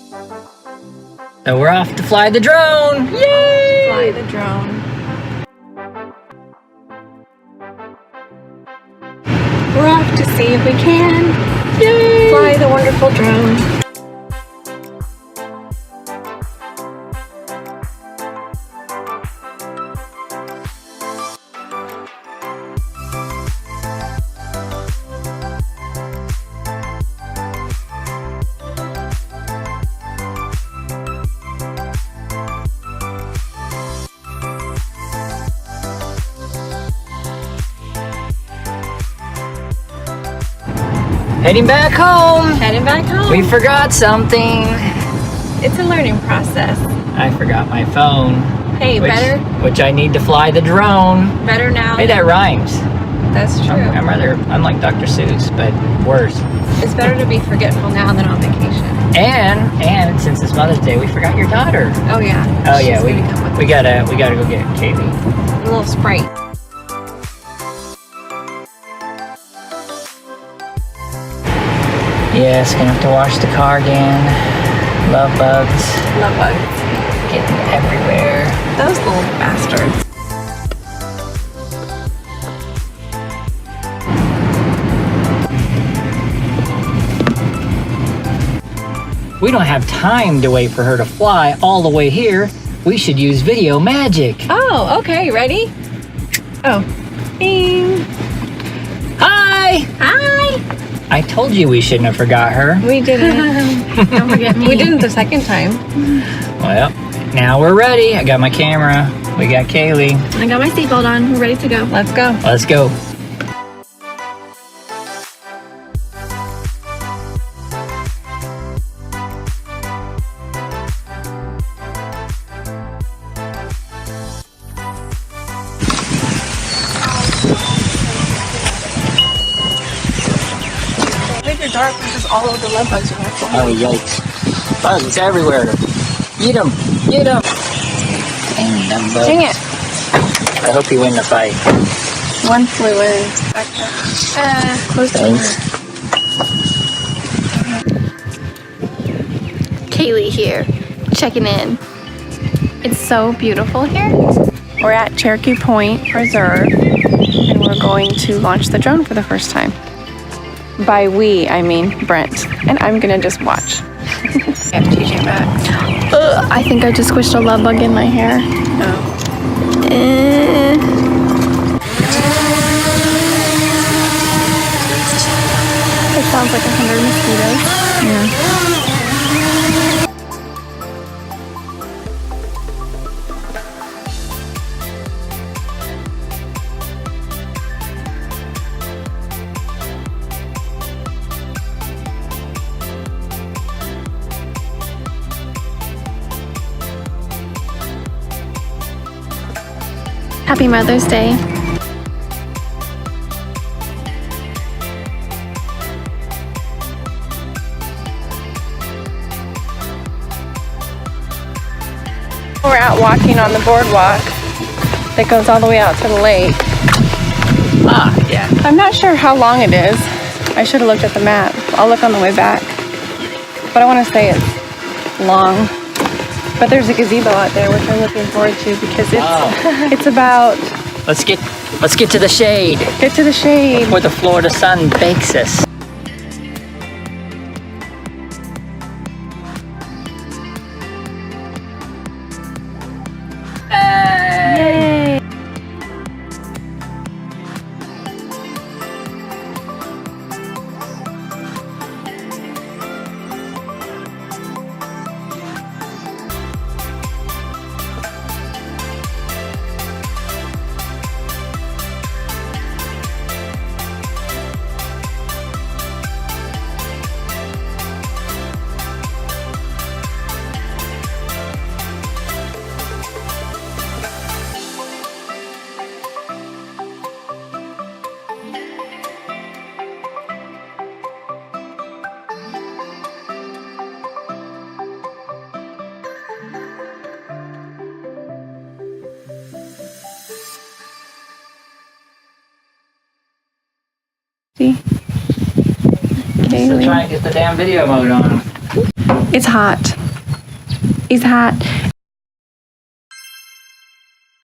So we're off to fly the drone! Yay! Fly the drone. We're off to see if we can fly the wonderful drone. Heading back home! Heading back home. We forgot something. It's a learning process. I forgot my phone. Hey, which I need to fly the drone. Better now. Hey, that rhymes. That's true. I'm like Dr. Seuss, but worse. It's better to be forgetful now than on vacation. And since it's Mother's Day, we forgot your daughter. Oh yeah. Oh yeah, we gotta go get Kaylee. A little Sprite. Yes, gonna have to wash the car again. Love bugs. Love bugs. Getting everywhere. Those little bastards. We don't have time to wait for her to fly all the way here. We should use video magic. Oh, okay. Ready? Oh. Bing. Hi! Hi! I told you we shouldn't have forgot her. We didn't. Don't forget me. We didn't the second time. Well, now we're ready. I got my camera. We got Kaylee. I got my seatbelt on. We're ready to go. Let's go. Let's go. Dark because all of the love bugs are there. Oh, yikes. Bugs everywhere. Eat them. Eat them. Dang them bugs. Dang it. I hope you win the fight. One flew in. Close to Kaylee here, checking in. It's so beautiful here. We're at Cherokee Point Preserve, and we're going to launch the drone for the first time. By we, I mean Brent, and I'm gonna just watch. I have TJ back. I think I just squished a love bug in my hair. Oh. It sounds like 100 mosquitoes. Yeah. Happy Mother's Day. We're out walking on the boardwalk that goes all the way out to the lake. Ah, yeah. I'm not sure how long it is. I should have looked at the map. I'll look on the way back. But I want to say it's long. But there's a gazebo out there, which I'm looking forward to because it's it's about. Let's get to the shade. Get to the shade. Where the Florida sun bakes us. Yay! Still trying to get the damn video mode on. It's hot. He's hot.